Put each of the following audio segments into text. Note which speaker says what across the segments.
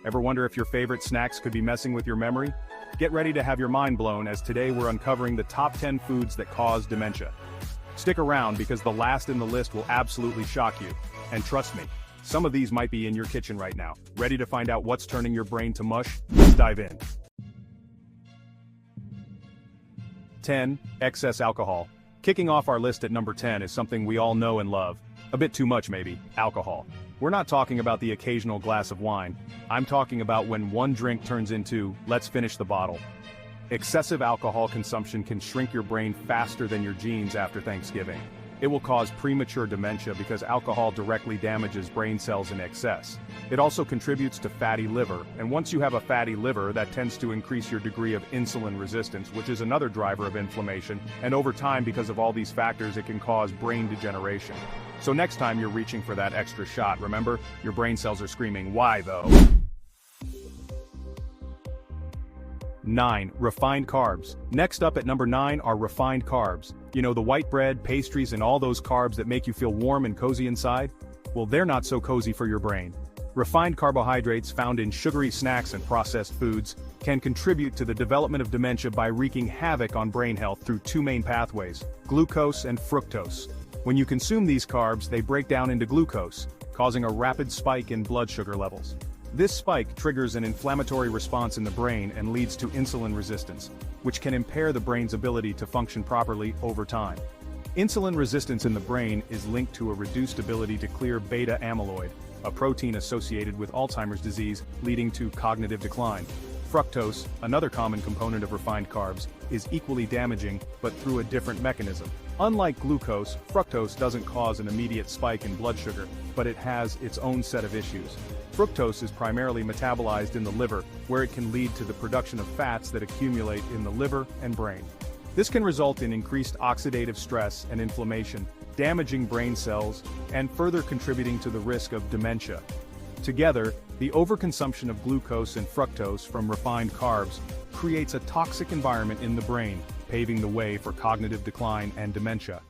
Speaker 1: Ever wonder if your favorite snacks could be messing with your memory? Get ready to have your mind blown as today we're uncovering the top 10 foods that cause dementia. Stick around because the last in the list will absolutely shock you. And trust me, some of these might be in your kitchen right now. Ready to find out what's turning your brain to mush? Let's dive in. 10. Excess alcohol. Kicking off our list at number 10 is something we all know and love. A bit too much maybe, alcohol. We're not talking about the occasional glass of wine. I'm talking about when one drink turns into, let's finish the bottle. Excessive alcohol consumption can shrink your brain faster than your genes after Thanksgiving. It will cause premature dementia because alcohol directly damages brain cells in excess. It also contributes to fatty liver, and once you have a fatty liver, that tends to increase your degree of insulin resistance, which is another driver of inflammation, and over time, because of all these factors, it can cause brain degeneration. So next time you're reaching for that extra shot, remember, your brain cells are screaming, why though? 9. Refined carbs. Next up at number 9 are refined carbs. You know, the white bread, pastries, and all those carbs that make you feel warm and cozy inside? Well, they're not so cozy for your brain. Refined carbohydrates found in sugary snacks and processed foods can contribute to the development of dementia by wreaking havoc on brain health through two main pathways, glucose and fructose. When you consume these carbs, they break down into glucose, causing a rapid spike in blood sugar levels. This spike triggers an inflammatory response in the brain and leads to insulin resistance, which can impair the brain's ability to function properly over time. Insulin resistance in the brain is linked to a reduced ability to clear beta amyloid, a protein associated with Alzheimer's disease, leading to cognitive decline. Fructose, another common component of refined carbs, is equally damaging, but through a different mechanism. Unlike glucose, fructose doesn't cause an immediate spike in blood sugar, but it has its own set of issues. Fructose is primarily metabolized in the liver, where it can lead to the production of fats that accumulate in the liver and brain. This can result in increased oxidative stress and inflammation, damaging brain cells, and further contributing to the risk of dementia. Together, the overconsumption of glucose and fructose from refined carbs creates a toxic environment in the brain, paving the way for cognitive decline and dementia.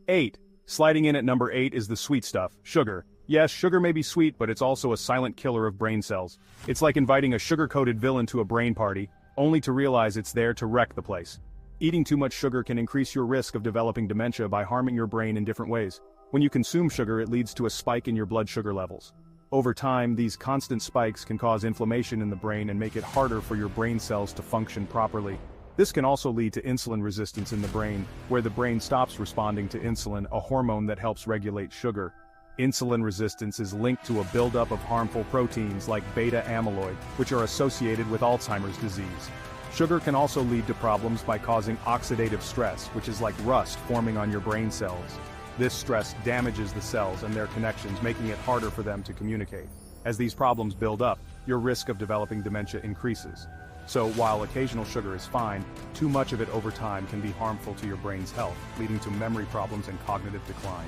Speaker 1: 8. Sliding in at number 8 is the sweet stuff, sugar. Yes, sugar may be sweet, but it's also a silent killer of brain cells. It's like inviting a sugar-coated villain to a brain party, only to realize it's there to wreck the place. Eating too much sugar can increase your risk of developing dementia by harming your brain in different ways. When you consume sugar, it leads to a spike in your blood sugar levels. Over time, these constant spikes can cause inflammation in the brain and make it harder for your brain cells to function properly. This can also lead to insulin resistance in the brain, where the brain stops responding to insulin, a hormone that helps regulate sugar. Insulin resistance is linked to a buildup of harmful proteins like beta amyloid, which are associated with Alzheimer's disease. Sugar can also lead to problems by causing oxidative stress, which is like rust forming on your brain cells. This stress damages the cells and their connections, making it harder for them to communicate. As these problems build up, your risk of developing dementia increases. So while occasional sugar is fine, too much of it over time can be harmful to your brain's health, leading to memory problems and cognitive decline.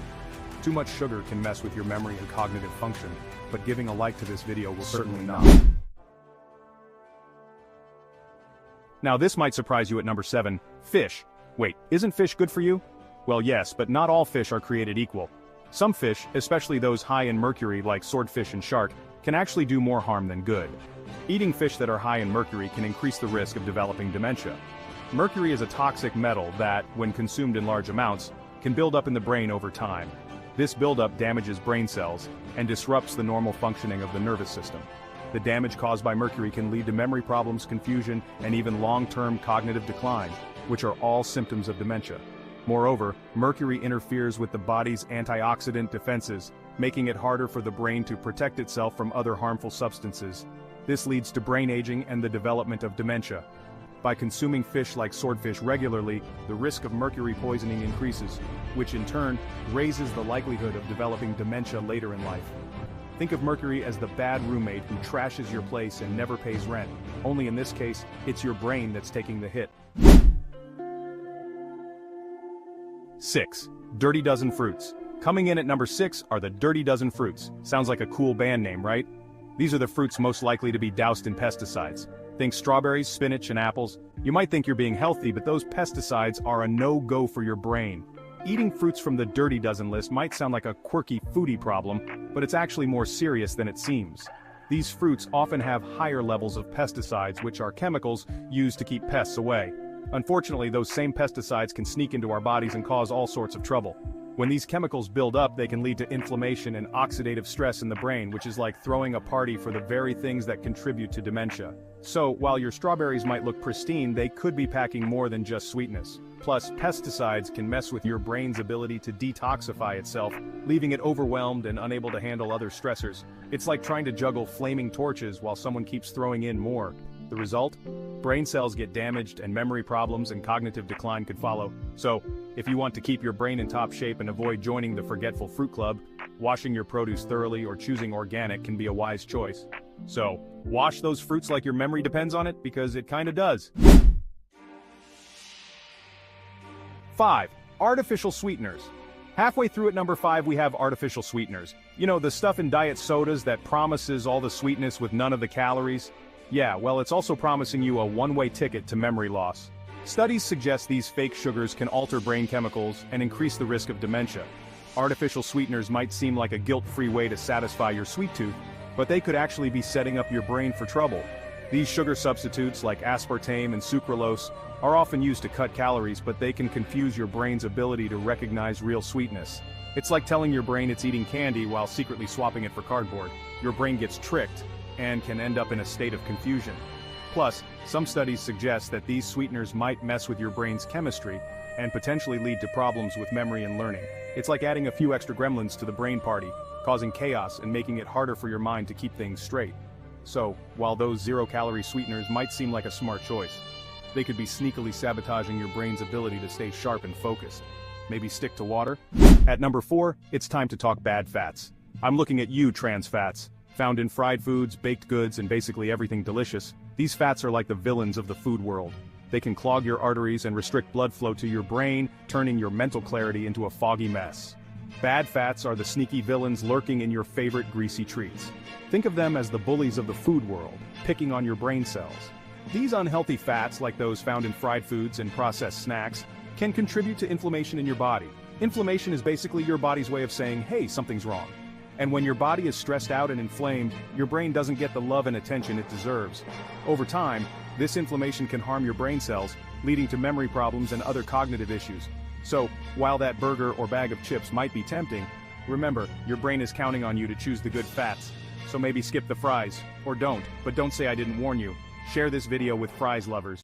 Speaker 1: Too much sugar can mess with your memory and cognitive function, but giving a like to this video will certainly not. Now this might surprise you at number 7, fish. Wait, isn't fish good for you? Well yes, but not all fish are created equal. Some fish, especially those high in mercury like swordfish and shark, can actually do more harm than good. Eating fish that are high in mercury can increase the risk of developing dementia. Mercury is a toxic metal that, when consumed in large amounts, can build up in the brain over time. This buildup damages brain cells and disrupts the normal functioning of the nervous system. The damage caused by mercury can lead to memory problems, confusion, and even long-term cognitive decline, which are all symptoms of dementia. Moreover, mercury interferes with the body's antioxidant defenses, making it harder for the brain to protect itself from other harmful substances. This leads to brain aging and the development of dementia. By consuming fish like swordfish regularly, the risk of mercury poisoning increases, which in turn raises the likelihood of developing dementia later in life. Think of mercury as the bad roommate who trashes your place and never pays rent. Only in this case, it's your brain that's taking the hit. 6. Dirty Dozen Fruits. Coming in at number 6 are the Dirty Dozen Fruits. Sounds like a cool band name, right? These are the fruits most likely to be doused in pesticides. Think strawberries, spinach, and apples. You might think you're being healthy, but those pesticides are a no-go for your brain. Eating fruits from the dirty dozen list might sound like a quirky foodie problem, but it's actually more serious than it seems. These fruits often have higher levels of pesticides, which are chemicals used to keep pests away. Unfortunately, those same pesticides can sneak into our bodies and cause all sorts of trouble. When these chemicals build up, they can lead to inflammation and oxidative stress in the brain, which is like throwing a party for the very things that contribute to dementia. So, while your strawberries might look pristine, they could be packing more than just sweetness. Plus, pesticides can mess with your brain's ability to detoxify itself, leaving it overwhelmed and unable to handle other stressors. It's like trying to juggle flaming torches while someone keeps throwing in more. The result? Brain cells get damaged and memory problems and cognitive decline could follow. So, if you want to keep your brain in top shape and avoid joining the Forgetful Fruit Club, washing your produce thoroughly or choosing organic can be a wise choice. So, wash those fruits like your memory depends on it, because it kinda does. 5. Artificial sweeteners. Halfway through at number 5 we have artificial sweeteners. You know, the stuff in diet sodas that promises all the sweetness with none of the calories? Yeah, well, it's also promising you a one-way ticket to memory loss. Studies suggest these fake sugars can alter brain chemicals and increase the risk of dementia. Artificial sweeteners might seem like a guilt-free way to satisfy your sweet tooth, but they could actually be setting up your brain for trouble. These sugar substitutes like aspartame and sucralose are often used to cut calories, but they can confuse your brain's ability to recognize real sweetness. It's like telling your brain it's eating candy while secretly swapping it for cardboard. Your brain gets tricked and can end up in a state of confusion. Plus, some studies suggest that these sweeteners might mess with your brain's chemistry and potentially lead to problems with memory and learning. It's like adding a few extra gremlins to the brain party, causing chaos and making it harder for your mind to keep things straight. So, while those zero-calorie sweeteners might seem like a smart choice, they could be sneakily sabotaging your brain's ability to stay sharp and focused. Maybe stick to water? At number 4, it's time to talk bad fats. I'm looking at you, trans fats. Found in fried foods, baked goods, and basically everything delicious, these fats are like the villains of the food world. They can clog your arteries and restrict blood flow to your brain, turning your mental clarity into a foggy mess. Bad fats are the sneaky villains lurking in your favorite greasy treats. Think of them as the bullies of the food world, picking on your brain cells. These unhealthy fats, like those found in fried foods and processed snacks, can contribute to inflammation in your body. Inflammation is basically your body's way of saying, hey, something's wrong. And when your body is stressed out and inflamed, your brain doesn't get the love and attention it deserves. Over time, this inflammation can harm your brain cells, leading to memory problems and other cognitive issues. So, while that burger or bag of chips might be tempting, remember, your brain is counting on you to choose the good fats. So maybe skip the fries, or don't, but don't say I didn't warn you. Share this video with fries lovers.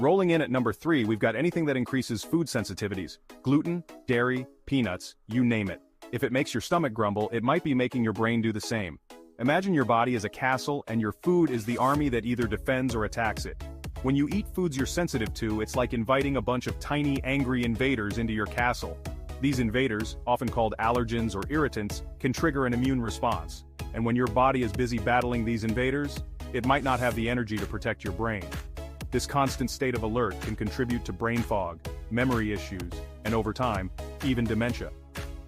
Speaker 1: Rolling in at number 3, we've got anything that increases food sensitivities. Gluten, dairy, peanuts, you name it. If it makes your stomach grumble, it might be making your brain do the same. Imagine your body as a castle and your food is the army that either defends or attacks it. When you eat foods you're sensitive to, it's like inviting a bunch of tiny, angry invaders into your castle. These invaders, often called allergens or irritants, can trigger an immune response. And when your body is busy battling these invaders, it might not have the energy to protect your brain. This constant state of alert can contribute to brain fog, memory issues, and over time, even dementia.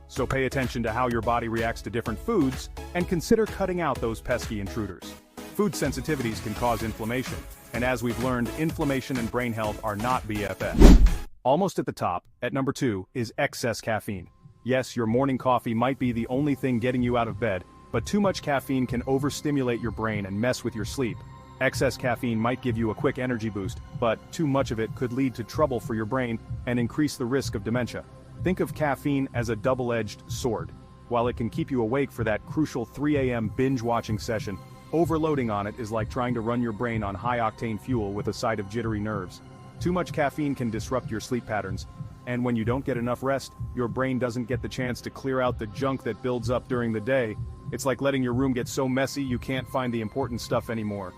Speaker 1: So pay attention to how your body reacts to different foods, and consider cutting out those pesky intruders. Food sensitivities can cause inflammation, and as we've learned, inflammation and brain health are not BFFs. Almost at the top, at number 2, is excess caffeine. Yes, your morning coffee might be the only thing getting you out of bed, but too much caffeine can overstimulate your brain and mess with your sleep. Excess caffeine might give you a quick energy boost, but too much of it could lead to trouble for your brain and increase the risk of dementia. Think of caffeine as a double-edged sword. While it can keep you awake for that crucial 3 a.m. binge-watching session, overloading on it is like trying to run your brain on high-octane fuel with a side of jittery nerves. Too much caffeine can disrupt your sleep patterns, and when you don't get enough rest, your brain doesn't get the chance to clear out the junk that builds up during the day. It's like letting your room get so messy you can't find the important stuff anymore.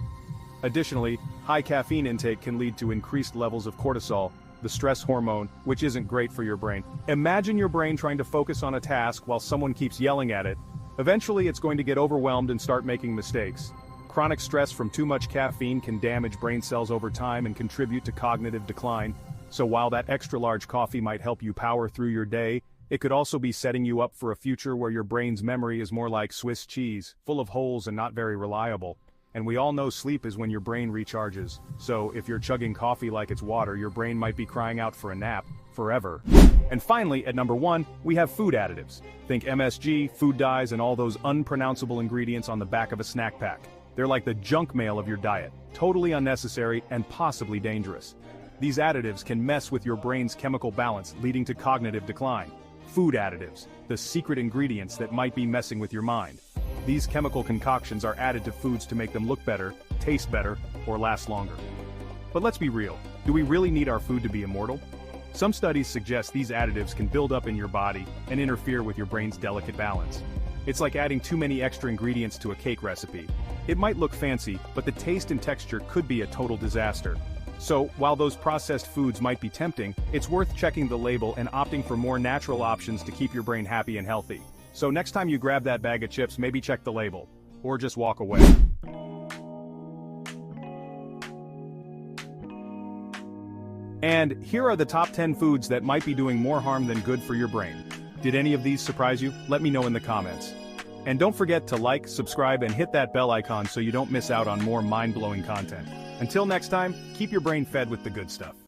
Speaker 1: Additionally, high caffeine intake can lead to increased levels of cortisol, the stress hormone, which isn't great for your brain. Imagine your brain trying to focus on a task while someone keeps yelling at it. Eventually, it's going to get overwhelmed and start making mistakes. Chronic stress from too much caffeine can damage brain cells over time and contribute to cognitive decline. So while that extra-large coffee might help you power through your day, it could also be setting you up for a future where your brain's memory is more like Swiss cheese, full of holes and not very reliable. And we all know sleep is when your brain recharges, so if you're chugging coffee like it's water, your brain might be crying out for a nap, forever. And finally, at number 1, we have food additives. Think MSG, food dyes, and all those unpronounceable ingredients on the back of a snack pack. They're like the junk mail of your diet, totally unnecessary and possibly dangerous. These additives can mess with your brain's chemical balance, leading to cognitive decline. Food additives, the secret ingredients that might be messing with your mind. These chemical concoctions are added to foods to make them look better, taste better, or last longer. But let's be real, do we really need our food to be immortal? Some studies suggest these additives can build up in your body and interfere with your brain's delicate balance. It's like adding too many extra ingredients to a cake recipe. It might look fancy, but the taste and texture could be a total disaster. So, while those processed foods might be tempting, it's worth checking the label and opting for more natural options to keep your brain happy and healthy. So next time you grab that bag of chips, maybe check the label. Or just walk away. And here are the top 10 foods that might be doing more harm than good for your brain. Did any of these surprise you? Let me know in the comments. And don't forget to like, subscribe, and hit that bell icon so you don't miss out on more mind-blowing content. Until next time, keep your brain fed with the good stuff.